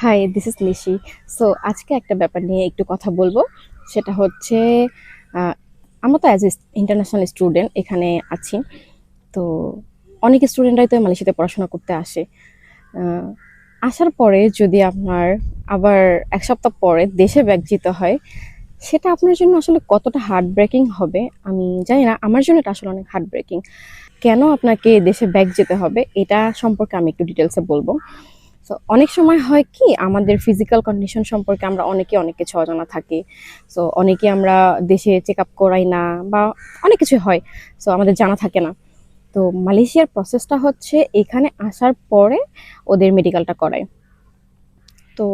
High, this is Nishi. So আজকে একটা ব্যাপার নিয়ে একটু কথা বলবো। সেটা হচ্ছে আহ, আমরা তো অ্যাজ এ ইন্টারন্যাশনাল স্টুডেন্ট এখানে আছি। তো অনেক স্টুডেন্টরাই তো মালয়েশিয়াতে পড়াশোনা করতে আসে। আহ, আসার পরে যদি আপনার আবার এক সপ্তাহ পরে দেশে ব্যাক যেতে হয়, সেটা আপনার জন্য আসলে কতটা হার্ট ব্রেকিং হবে আমি জানি না। আমার জন্য এটা আসলে অনেক হার্ট ব্রেকিং। কেন আপনাকে দেশে ব্যাক যেতে হবে এটা সম্পর্কে আমি একটু ডিটেলসে বলবো। সো অনেক সময় হয় কি, আমাদের ফিজিক্যাল কন্ডিশন সম্পর্কে আমরা অনেকে অনেক কিছু অজানা থাকি। সো অনেকে আমরা দেশে চেক আপ করাই না, বা অনেক কিছু হয়। সো আমাদের জানা থাকে না। তো মালয়েশিয়ার প্রসেসটা হচ্ছে এখানে আসার পরে ওদের মেডিকেলটা করায়। তো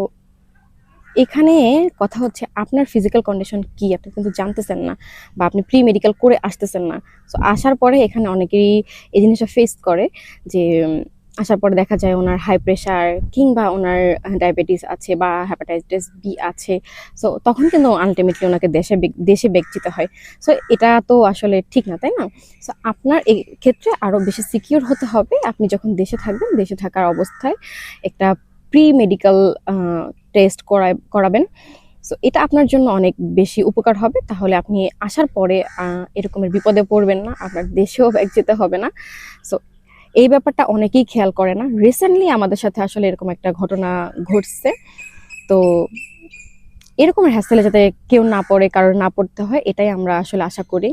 এখানে কথা হচ্ছে আপনার ফিজিক্যাল কন্ডিশন কি আপনি কিন্তু জানতেছেন না, বা আপনি প্রি মেডিকেল করে আসতেছেন না। সো আসার পরে এখানে অনেকেই এই জিনিসটা ফেস করে যে আসার পরে দেখা যায় ওনার হাই প্রেশার কিংবা ওনার ডায়াবেটিস আছে বা হ্যাপাটাইটিস বি আছে। সো তখন কিন্তু আলটিমেটলি ওনাকে দেশে বেগ যেতে হয়। সো এটা তো আসলে ঠিক না, তাই না? সো আপনার এই ক্ষেত্রে আরো বেশি সিকিউর হতে হবে। আপনি যখন দেশে থাকবেন, দেশে থাকার অবস্থায় একটা প্রি মেডিকেল টেস্ট করাবেন। সো এটা আপনার জন্য অনেক বেশি উপকার হবে। তাহলে আপনি আসার পরে এরকমের বিপদে পড়বেন না, আপনার দেশেও ব্যাক যেতে হবে না। সো এই ব্যাপারটা অনেকেই খেয়াল করে না। রিসেন্টলি আমাদের সাথে আসলে এরকম একটা ঘটনা ঘটছে। তো এরকমের হ্যাসেলে যাতে কেউ না পড়ে, কারোর না পড়তে হয়, এটাই আমরা আসলে আশা করি।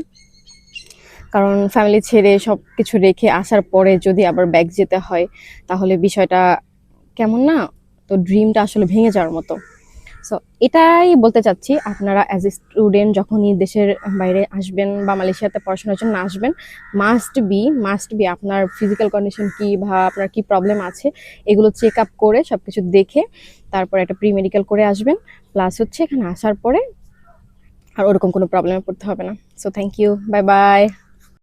কারণ ফ্যামিলি ছেড়ে সবকিছু রেখে আসার পরে যদি আবার ব্যাক যেতে হয়, তাহলে বিষয়টা কেমন না? তো ড্রিমটা আসলে ভেঙে যাওয়ার মতো। সো এটাই বলতে চাচ্ছি, আপনারা অ্যাজ এ স্টুডেন্ট যখনই দেশের বাইরে আসবেন বা মালয়েশিয়াতে পড়াশোনার জন্য আসবেন, মাস্ট বি আপনার ফিজিক্যাল কন্ডিশন কি বা আপনার কি প্রবলেম আছে এগুলো চেক আপ করে সবকিছু দেখে তারপর একটা প্রি মেডিকেল করে আসবেন। প্লাস হচ্ছে এখানে আসার পরে আর ওরকম কোনো প্রবলেমে পড়তে হবে না। So thank you, bye by.